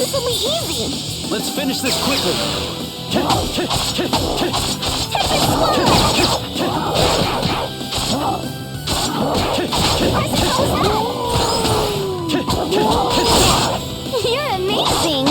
This will be easy. Let's finish this quickly. You're amazing.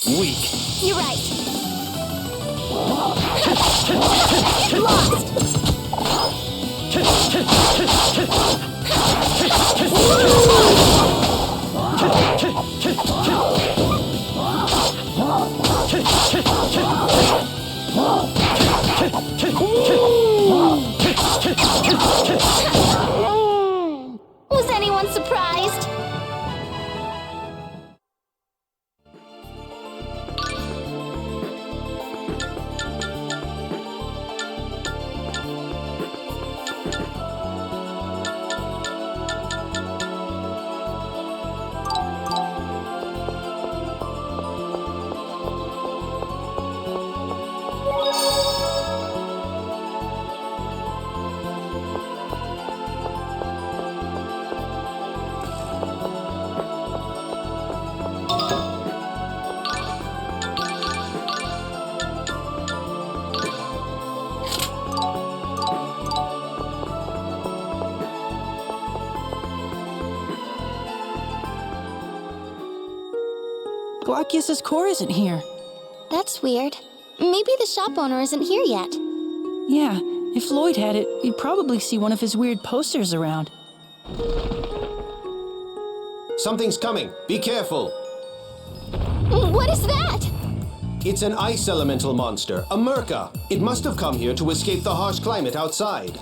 Weak. You're right. Lost. Was anyone surprised? Glaucius's core isn't here. That's weird. Maybe the shop owner isn't here yet. Yeah, if Lloyd had it, you'd probably see one of his weird posters around. Something's coming. Be careful. What is that? It's an ice elemental monster, a Merca. It must have come here to escape the harsh climate outside.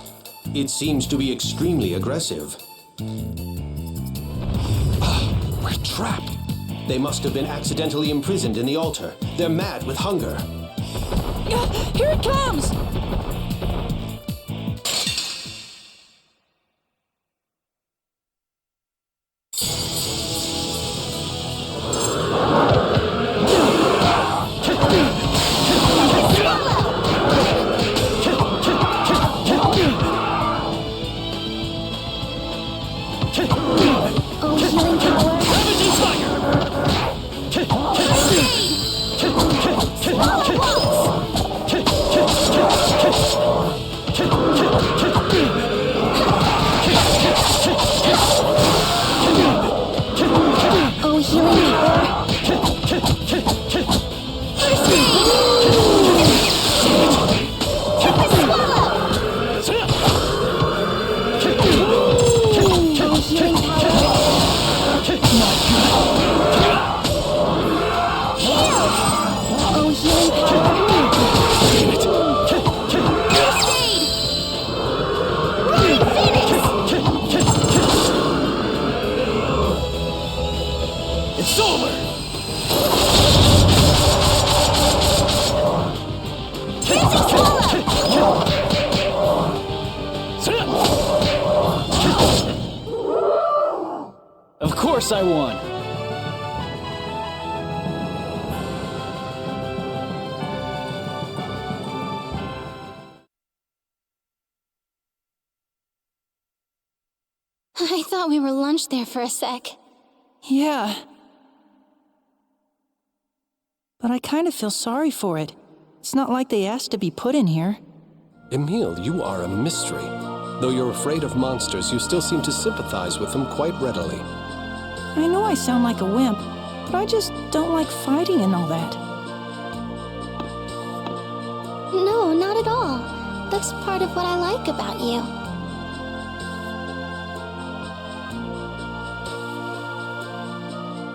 It seems to be extremely aggressive. We're trapped. They must have been accidentally imprisoned in the altar. They're mad with hunger. Here it comes! Oh, healing power. Oh, healing power. First aid! Hit the swallow! Oh, healing power. Heal! Oh, healing power. First aid! Radiant Phoenix! It's over! Dancing swallow! Of course I won! I thought we were lunch there for a sec. Yeah. But I kind of feel sorry for it. It's not like they asked to be put in here. Emile, you are a mystery. Though you're afraid of monsters, you still seem to sympathize with them quite readily. I know I sound like a wimp, but I just don't like fighting and all that. No, not at all. That's part of what I like about you.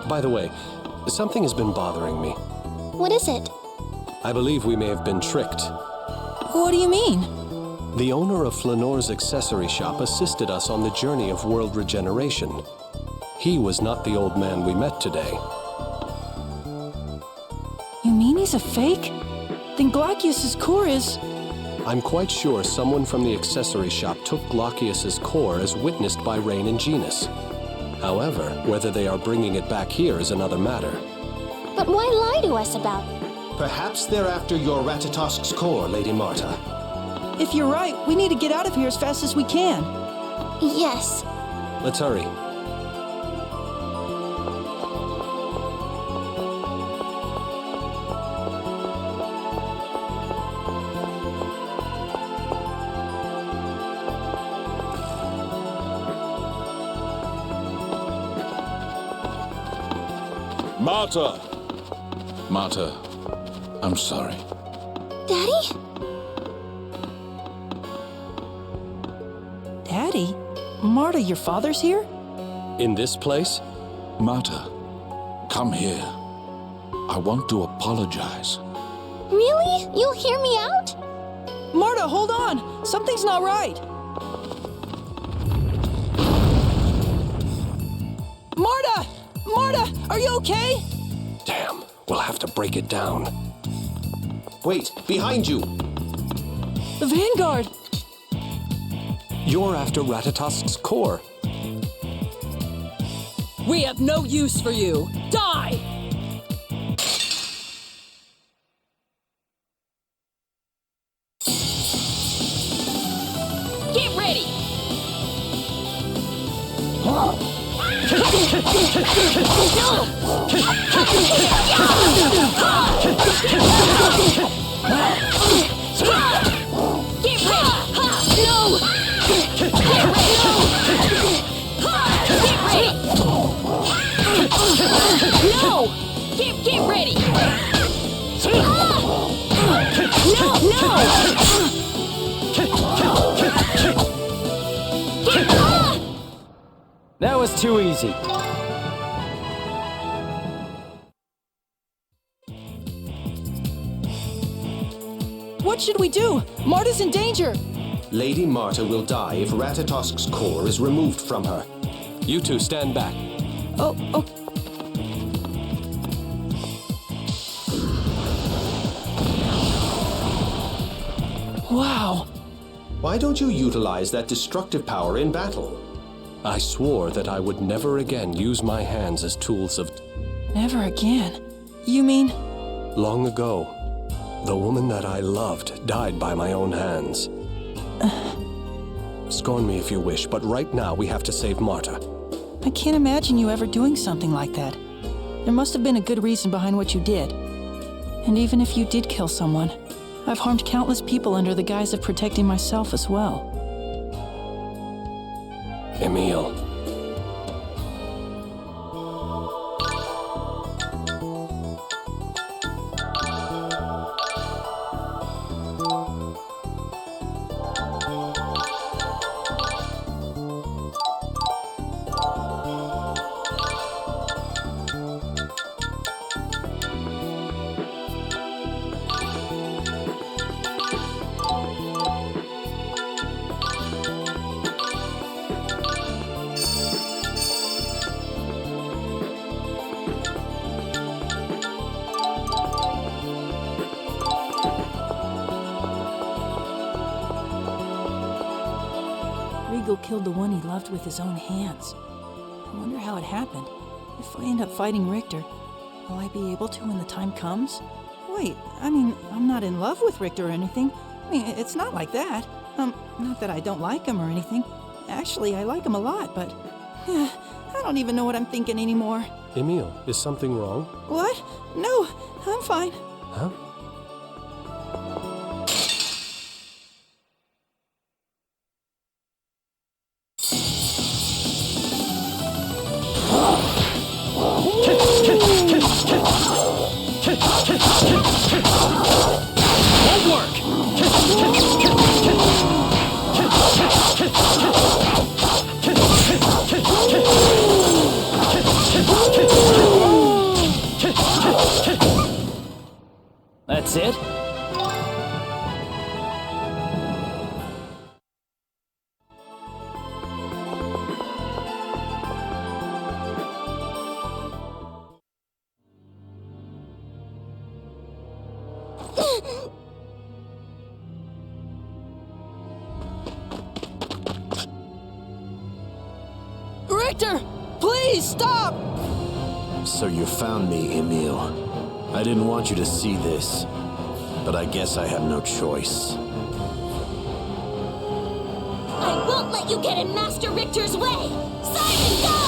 By the way, something has been bothering me. What is it? I believe we may have been tricked. What do you mean? The owner of Flanore's accessory shop assisted us on the journey of world regeneration. He was not the old man we met today. You mean he's a fake? Then Glaucius's core is... I'm quite sure someone from the accessory shop took Glaucius's core as witnessed by Rain and Genus. However, whether they are bringing it back here is another matter. But why lie to us about it? Perhaps they're after your Ratatosk's core, Lady Marta. If you're right, we need to get out of here as fast as we can. Yes. Let's hurry. Marta! Marta, I'm sorry. Daddy? Daddy? Marta, your father's here? In this place? Marta, come here. I want to apologize. Really? You'll hear me out? Marta, hold on! Something's not right! Marta! Marta, are you okay? Damn, we'll have to break it down. Wait, behind you! The Vanguard! You're after Ratatosk's core. We have no use for you. Die! Get ready! Get ready! No! Get ready! No! Get ready! That was too easy. What should we do? Marta's in danger! Lady Marta will die if Ratatosk's core is removed from her. You two stand back. Oh. Wow. Why don't you utilize that destructive power in battle? I swore that I would never again use my hands as tools of... Never again. You mean... Long ago, the woman that I loved died by my own hands. Scorn me if you wish, but right now we have to save Marta. I can't imagine you ever doing something like that. There must have been a good reason behind what you did. And even if you did kill someone, I've harmed countless people under the guise of protecting myself as well. Emil. Regal killed the one he loved with his own hands. I wonder how it happened. If I end up fighting Richter, will I be able to when the time comes? Wait, I mean, I'm not in love with Richter or anything. I mean, it's not like that. Not that I don't like him or anything. Actually, I like him a lot, but... I don't even know what I'm thinking anymore. Emil, is something wrong? What? No, I'm fine. Huh? That's it? Richter! Please, stop! So you found me, Emil. I didn't want you to see this, but I guess I have no choice. I won't let you get in Master Richter's way! Simon, go!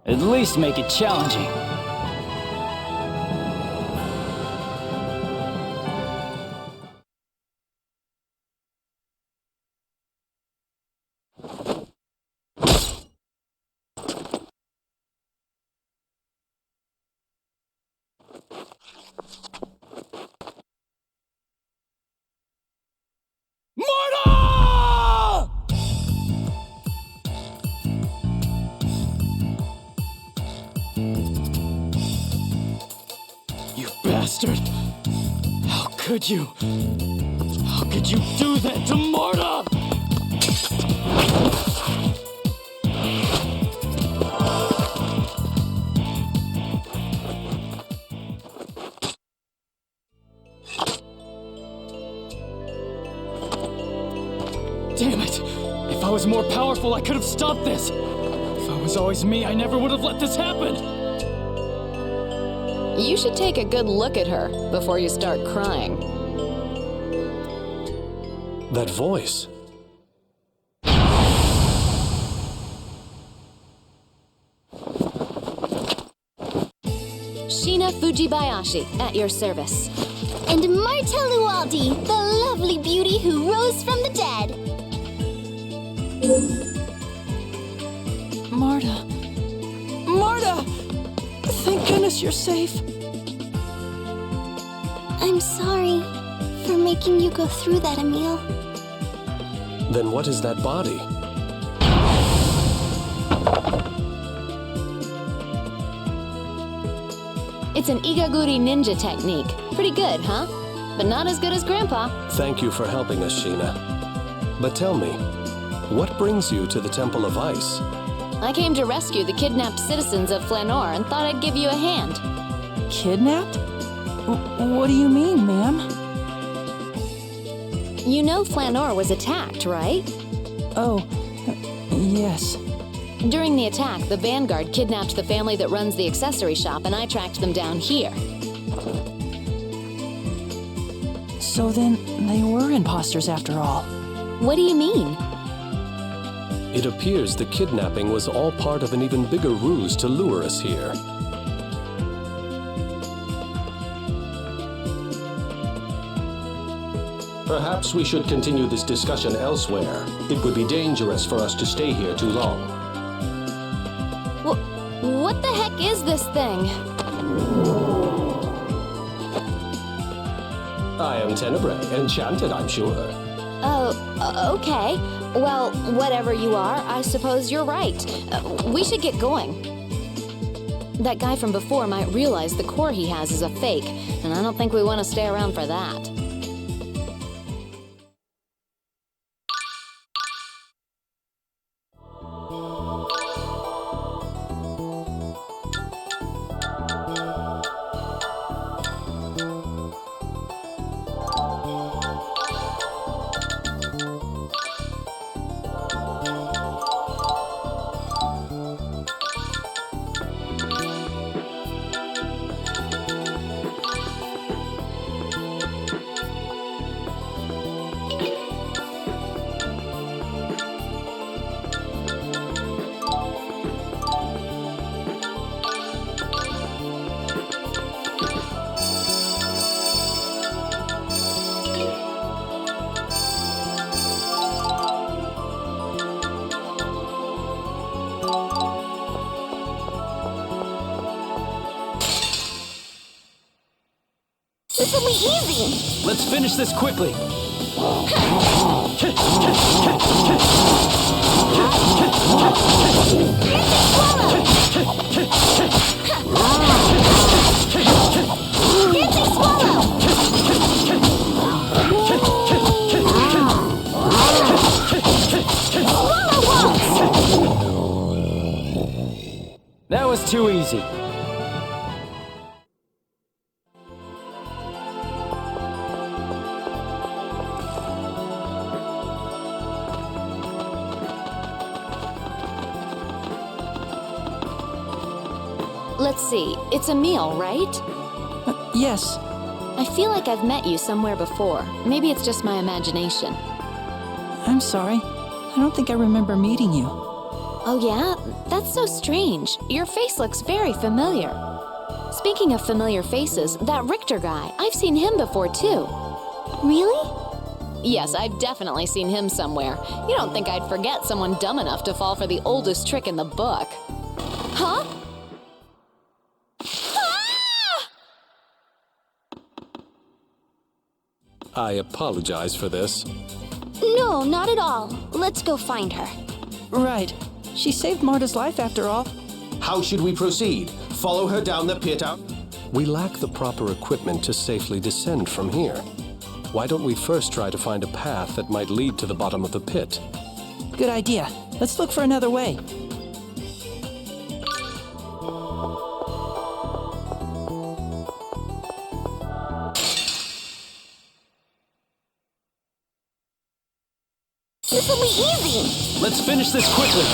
At least make it challenging. You bastard! How could you? How could you do that to Marta? Damn it! If I was more powerful, I could have stopped this! If I was always me, I never would have let this happen! You should take a good look at her before you start crying. That voice. Shina Fujibayashi, at your service. And Marta Lualdi, the lovely beauty who rose from the dead. Marta. Marta! Thank goodness you're safe. I'm sorry for making you go through that, Emil. Then what is that body? It's an Igaguri ninja technique. Pretty good, huh? But not as good as Grandpa. Thank you for helping us, Sheena. But tell me, what brings you to the Temple of Ice? I came to rescue the kidnapped citizens of Flanor and thought I'd give you a hand. Kidnapped? What do you mean, ma'am? You know Flanor was attacked, right? Oh, yes. During the attack, the Vanguard kidnapped the family that runs the accessory shop, and I tracked them down here. So then, they were imposters after all. What do you mean? It appears the kidnapping was all part of an even bigger ruse to lure us here. Perhaps we should continue this discussion elsewhere. It would be dangerous for us to stay here too long. What the heck is this thing? I am Tenebrae, enchanted, I'm sure. Oh, okay. Well, whatever you are, I suppose you're right. We should get going. That guy from before might realize the core he has is a fake, and I don't think we want to stay around for that. Let's finish this quickly. That was too easy. Let's see, it's a meal, right? Yes. I feel like I've met you somewhere before. Maybe it's just my imagination. I'm sorry. I don't think I remember meeting you. Oh yeah? That's so strange. Your face looks very familiar. Speaking of familiar faces, that Richter guy, I've seen him before too. Really? Yes, I've definitely seen him somewhere. You don't think I'd forget someone dumb enough to fall for the oldest trick in the book. Huh? I apologize for this. No, not at all. Let's go find her. Right. She saved Marta's life after all. How should we proceed? Follow her down the pit out? We lack the proper equipment to safely descend from here. Why don't we first try to find a path that might lead to the bottom of the pit? Good idea. Let's look for another way. This will be easy. Let's finish this quickly.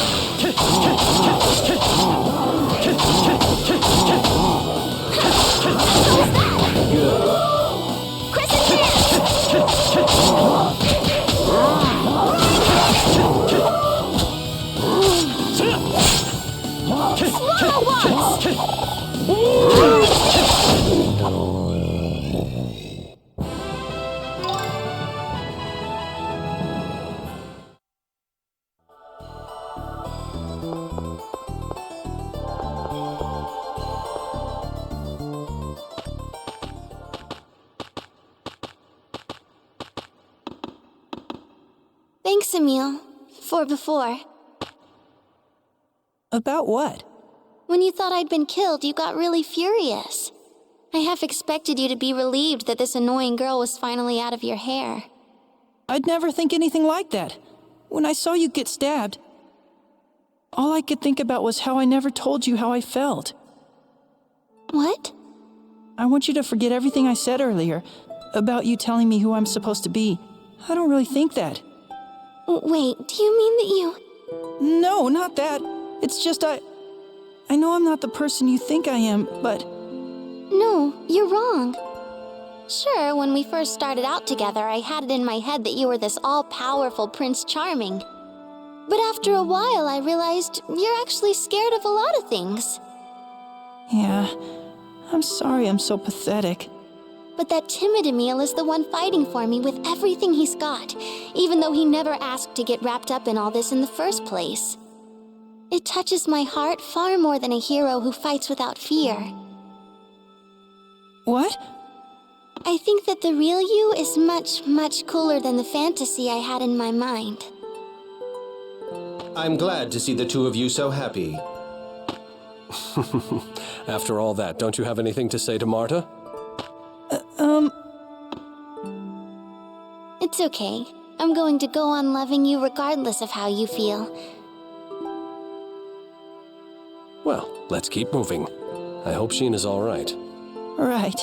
Thanks, Emil, for before. About what? When you thought I'd been killed, you got really furious. I half expected you to be relieved that this annoying girl was finally out of your hair. I'd never think anything like that. When I saw you get stabbed, all I could think about was how I never told you how I felt. What? I want you to forget everything I said earlier about you telling me who I'm supposed to be. I don't really think that. Wait, do you mean that you... No, not that. It's just I know I'm not the person you think I am, but... No, you're wrong. Sure, when we first started out together, I had it in my head that you were this all-powerful Prince Charming. But after a while, I realized you're actually scared of a lot of things. Yeah, I'm sorry I'm so pathetic. But that timid Emil is the one fighting for me with everything he's got, even though he never asked to get wrapped up in all this in the first place. It touches my heart far more than a hero who fights without fear. What? I think that the real you is much, much cooler than the fantasy I had in my mind. I'm glad to see the two of you so happy. After all that, don't you have anything to say to Marta? It's okay. I'm going to go on loving you regardless of how you feel. Well, let's keep moving. I hope Sheen is all right. Right.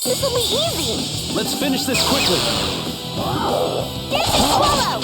This'll be easy! Let's finish this quickly. Dancing swallow!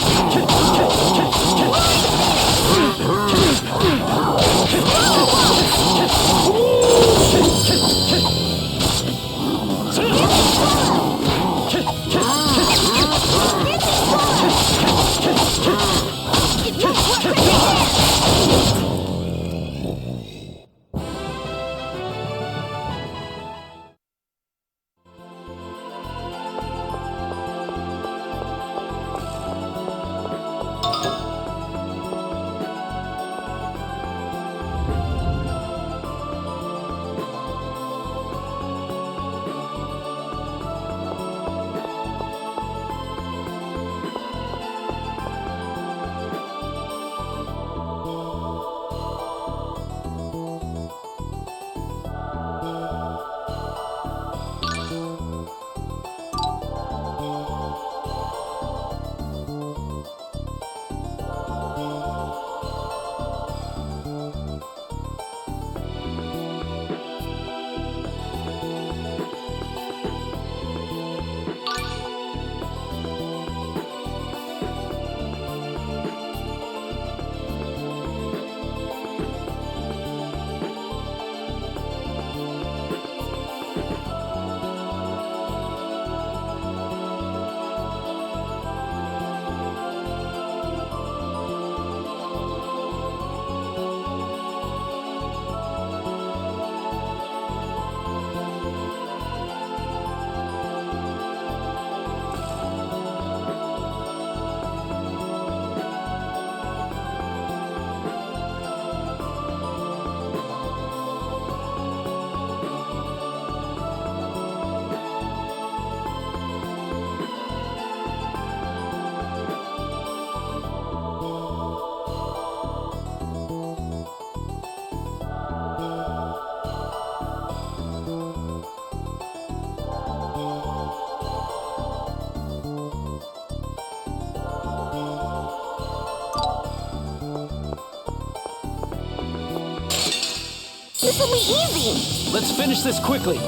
This'll be easy! Let's finish this quickly.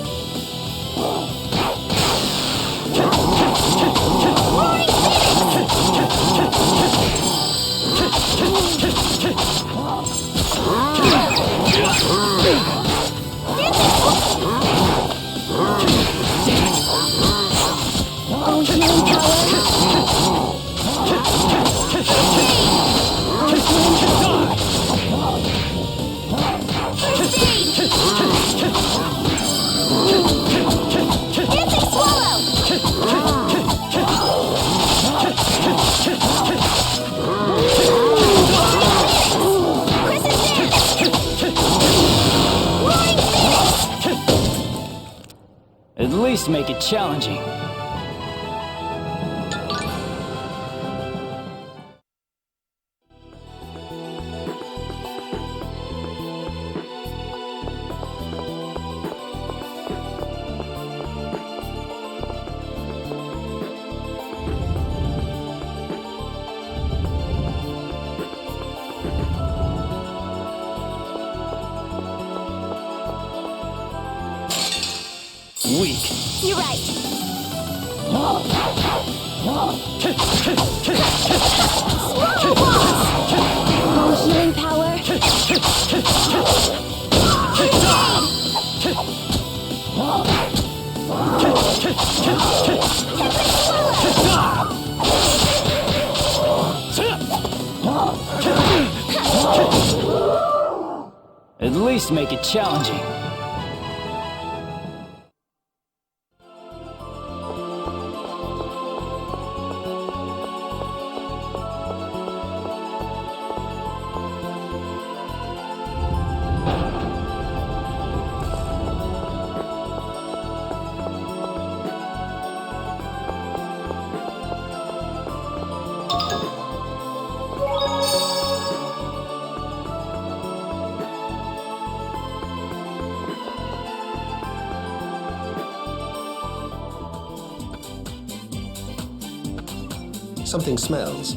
Oh, healing power! Dancing swallow! Crescent dance! Roaring phoenix! At least make it challenging. Weak. You're right. Swallow balls! Oh, healing power! At least make it challenging. Something smells.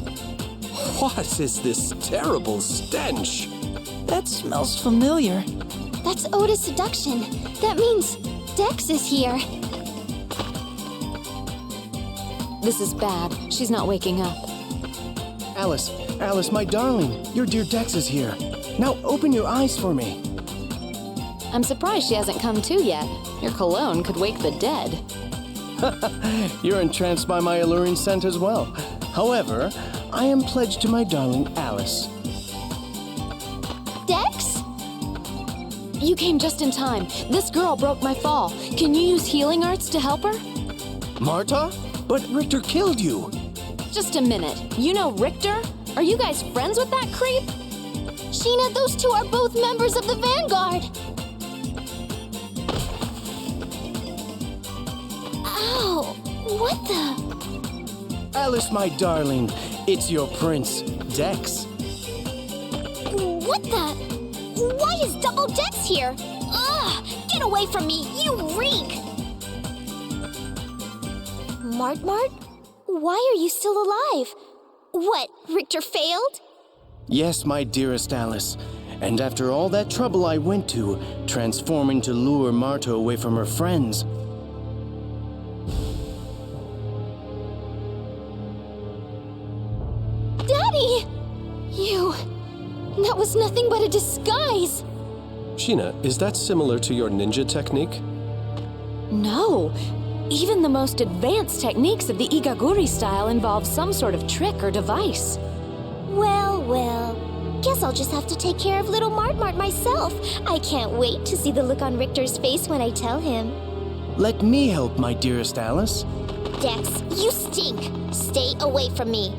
What is this terrible stench? That smells familiar. That's Oda's seduction. That means Dex is here. This is bad. She's not waking up. Alice, my darling, your dear Dex is here. Now open your eyes for me. I'm surprised she hasn't come to yet. Your cologne could wake the dead. You're entranced by my alluring scent as well. However, I am pledged to my darling Alice. Dex? You came just in time. This girl broke my fall. Can you use healing arts to help her? Marta? But Richter killed you. Just a minute. You know Richter? Are you guys friends with that creep? Sheena, those two are both members of the Vanguard. Ow! What the? Alice, my darling, it's your prince, Dex. What the? Why is Double Dex here? Ugh! Get away from me, you reek! Mart? Why are you still alive? What, Richter failed? Yes, my dearest Alice. And after all that trouble I went to, transforming to lure Marta away from her friends, Daddy! That was nothing but a disguise! Sheena, is that similar to your ninja technique? No. Even the most advanced techniques of the Igaguri style involve some sort of trick or device. Well. Guess I'll just have to take care of little Mart myself. I can't wait to see the look on Richter's face when I tell him. let me help, my dearest Alice. Dex, you stink! Stay away from me.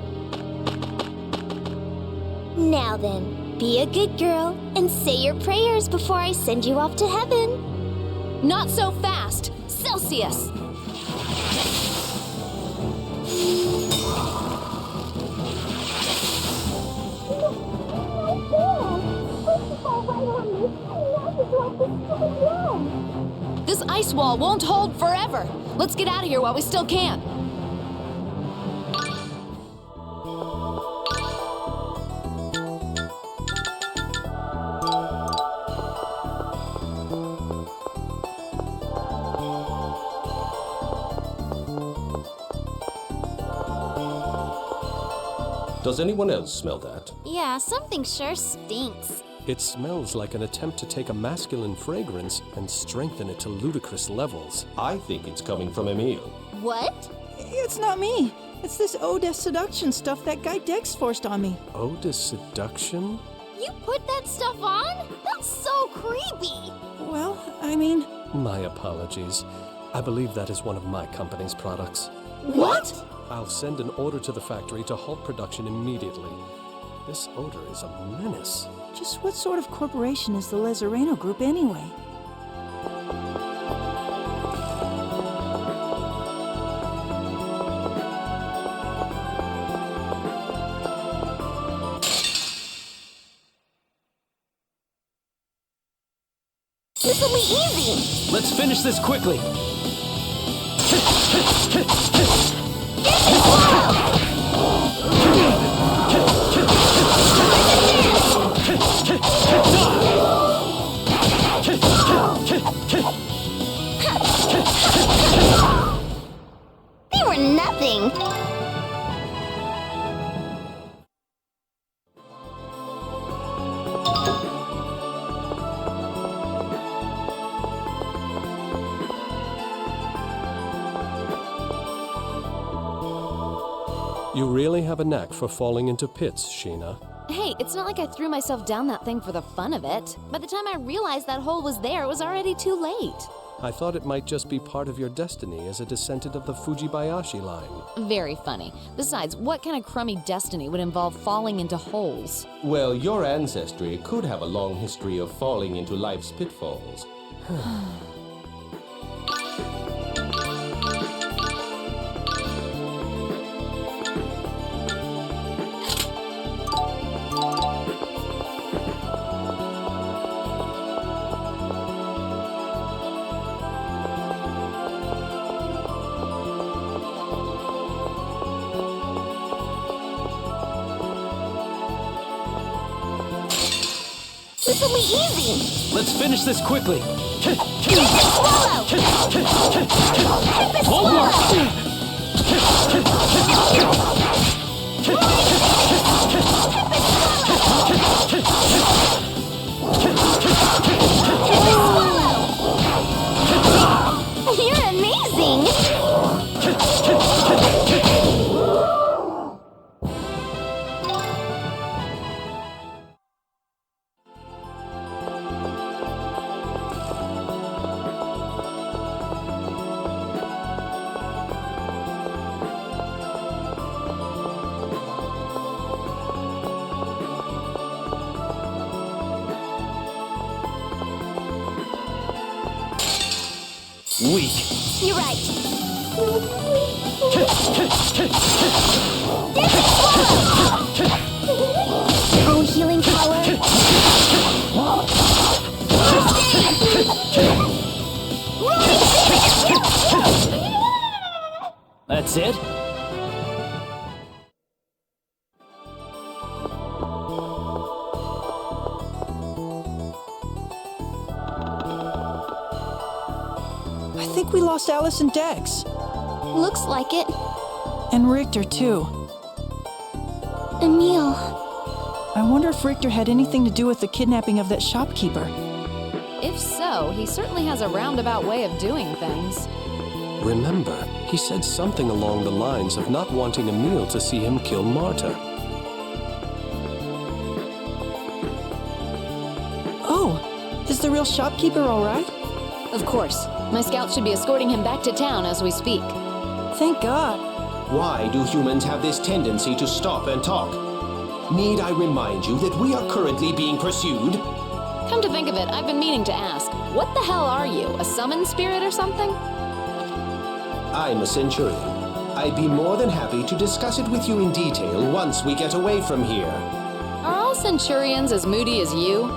Now then, be a good girl and say your prayers before I send you off to heaven. Not so fast! Celsius! This ice wall won't hold forever. Let's get out of here while we still can. Does anyone else smell that? Yeah, something sure stinks. It smells like an attempt to take a masculine fragrance and strengthen it to ludicrous levels. I think it's coming from Emil. What? It's not me. It's this ode seduction stuff that guy Dex forced on me. Ode to seduction? You put that stuff on? That's so creepy! Well, I mean... My apologies. I believe that is one of my company's products. What? I'll send an order to the factory to halt production immediately. This odor is a menace. Just what sort of corporation is the Lezareno Group anyway? This'll be easy! Let's finish this quickly. They were nothing! You really have a knack for falling into pits, Sheena. Hey, it's not like I threw myself down that thing for the fun of it. By the time I realized that hole was there, it was already too late. I thought it might just be part of your destiny as a descendant of the Fujibayashi line. Very funny. Besides, what kind of crummy destiny would involve falling into holes? Well, your ancestry could have a long history of falling into life's pitfalls. This'll be easy! Let's finish this quickly. Swallow! Hold on. You're amazing! Weak. You're right. Oh, healing power. That's it? I think we lost Alice and Dex. Looks like it. And Richter, too. Emil. I wonder if Richter had anything to do with the kidnapping of that shopkeeper. If so, he certainly has a roundabout way of doing things. Remember, he said something along the lines of not wanting Emil to see him kill Marta. Oh, is the real shopkeeper all right? Of course. My scouts should be escorting him back to town as we speak. Thank God. Why do humans have this tendency to stop and talk? Need I remind you that we are currently being pursued? Come to think of it, I've been meaning to ask, what the hell are you? A summon spirit or something? I'm a Centurion. I'd be more than happy to discuss it with you in detail once we get away from here. Are all Centurions as moody as you?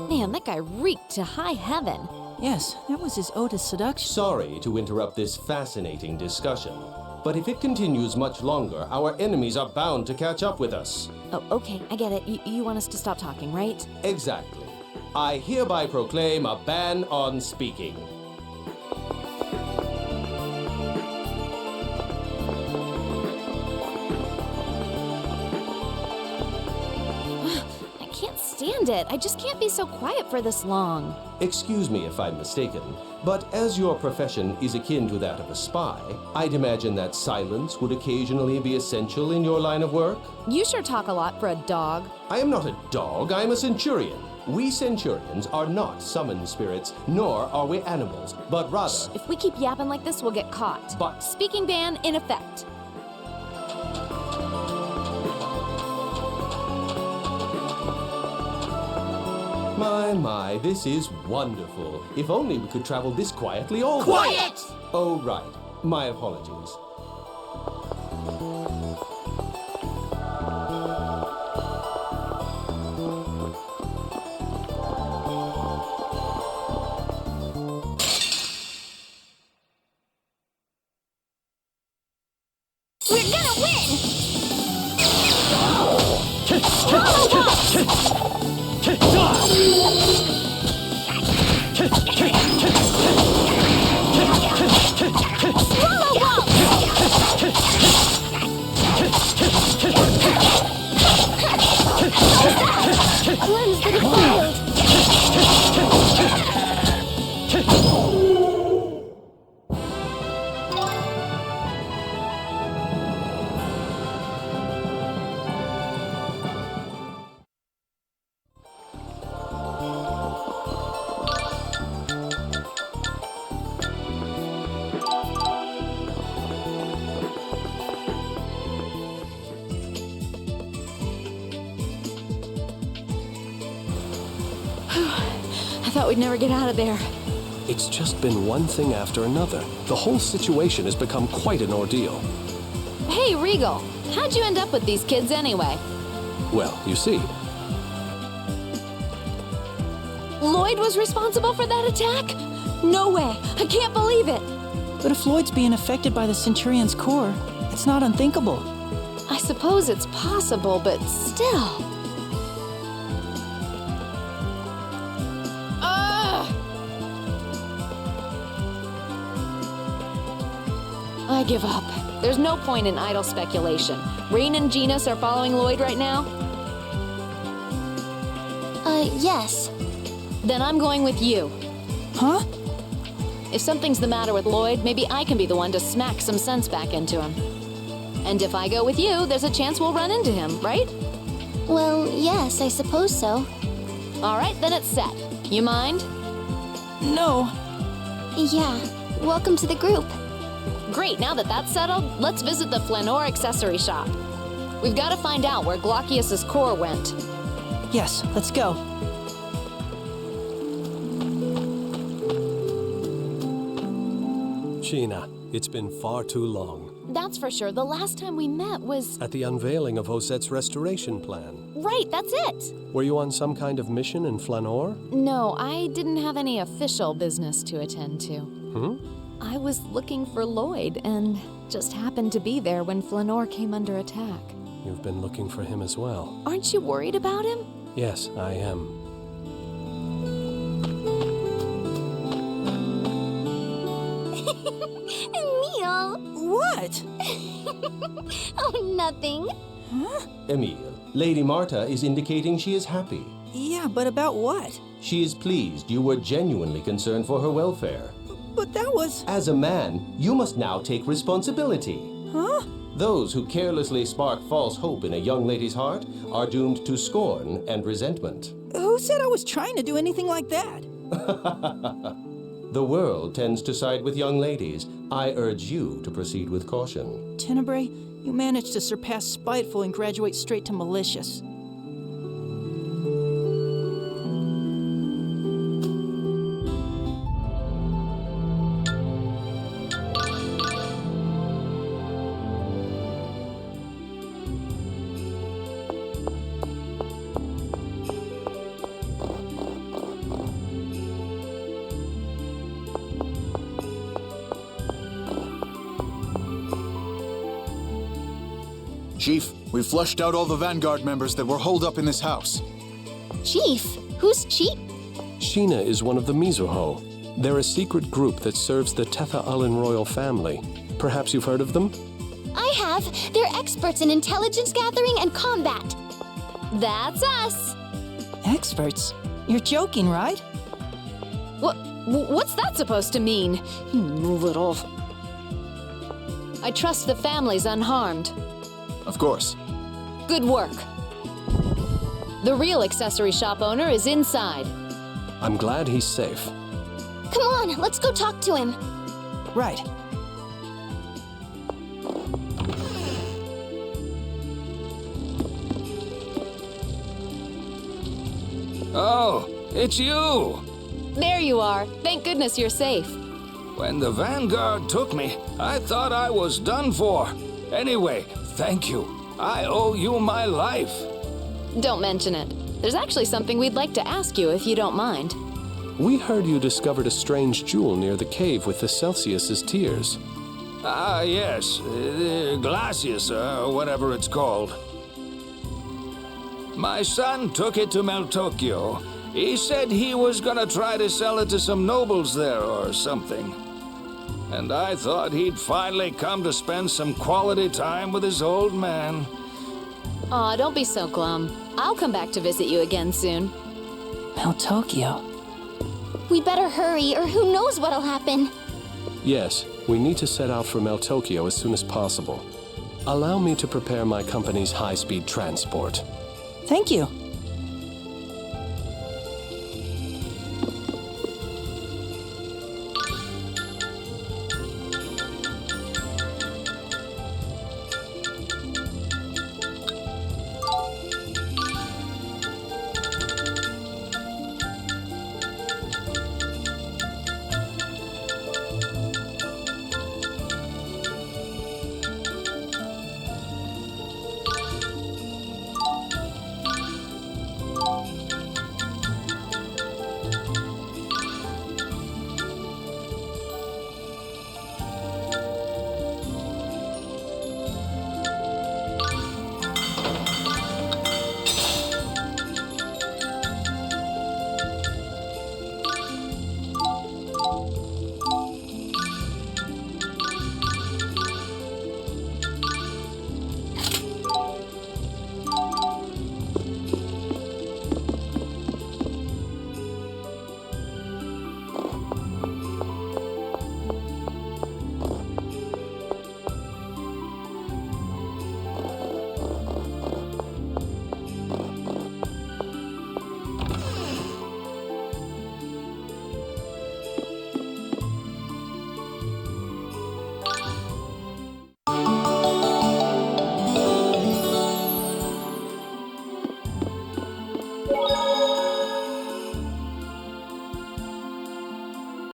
Man, that guy reeked to high heaven. Yes, that was his ode to seduction. Sorry to interrupt this fascinating discussion, but if it continues much longer, our enemies are bound to catch up with us. Oh, okay, I get it. You want us to stop talking, right? Exactly. I hereby proclaim a ban on speaking. I can't stand it. I just can't be so quiet for this long. Excuse me if I'm mistaken, but as your profession is akin to that of a spy, I'd imagine that silence would occasionally be essential in your line of work? You sure talk a lot for a dog. I am not a dog, I am a Centurion. We Centurions are not summoned spirits, nor are we animals, but rather... If we keep yapping like this, we'll get caught. But- Speaking ban in effect. My, this is wonderful. If only we could travel this quietly all the way. Quiet! Oh, right. My apologies. We're gonna win! Swallow waltz! Cleanse the defiled! I thought we'd never get out of there. It's just been one thing after another. The whole situation has become quite an ordeal. Hey, Regal, how'd you end up with these kids anyway? Well, you see, Lloyd was responsible for that attack? No way! I can't believe it! But if Lloyd's being affected by the Centurion's core, it's not unthinkable. I suppose it's possible, but still. I give up. There's no point in idle speculation. Rain and Genus are following Lloyd right now? Yes. Then I'm going with you. Huh? If something's the matter with Lloyd, maybe I can be the one to smack some sense back into him. And if I go with you, there's a chance we'll run into him, right? Well, yes, I suppose so. All right, then it's set. You mind? No. Yeah. Welcome to the group. Great, now that that's settled, let's visit the Flanor accessory shop. We've got to find out where Glaucius's core went. Yes, let's go. Sheena, it's been far too long. That's for sure. The last time we met was... At the unveiling of Josette's restoration plan. Right, that's it! Were you on some kind of mission in Flanor? No, I didn't have any official business to attend to. I was looking for Lloyd and just happened to be there when Flanor came under attack. You've been looking for him as well. Aren't you worried about him? Yes, I am. Emil! What? Oh, nothing. Emile, Lady Marta is indicating she is happy. Yeah, but about what? She is pleased you were genuinely concerned for her welfare. But that was... As a man, you must now take responsibility. Huh? Those who carelessly spark false hope in a young lady's heart are doomed to scorn and resentment. Who said I was trying to do anything like that? The world tends to side with young ladies. I urge you to proceed with caution. Tenebrae, you managed to surpass spiteful and graduate straight to malicious. Chief, we've flushed out all the Vanguard members that were holed up in this house. Chief? Who's Chief? Sheena is one of the Mizuho. They're a secret group that serves the Tetha Ullen royal family. Perhaps you've heard of them? I have. They're experts in intelligence gathering and combat. That's us! Experts? You're joking, right? What's that supposed to mean? You little... I trust the family's unharmed. Of course. Good work. The real accessory shop owner is inside. I'm glad he's safe. Come on, let's go talk to him. Right. Oh, it's you! There you are. Thank goodness you're safe. When the Vanguard took me, I thought I was done for. Anyway, thank you. I owe you my life. Don't mention it. There's actually something we'd like to ask you if you don't mind. We heard you discovered a strange jewel near the cave with the Celsius's tears. Ah, yes. Glacius, or whatever it's called. My son took it to Meltokyo. He said he was gonna try to sell it to some nobles there or something. And I thought he'd finally come to spend some quality time with his old man. Aw, don't be so glum. I'll come back to visit you again soon. Meltokyo. We better hurry, or who knows what'll happen. Yes, we need to set out for Meltokyo as soon as possible. Allow me to prepare my company's high-speed transport. Thank you.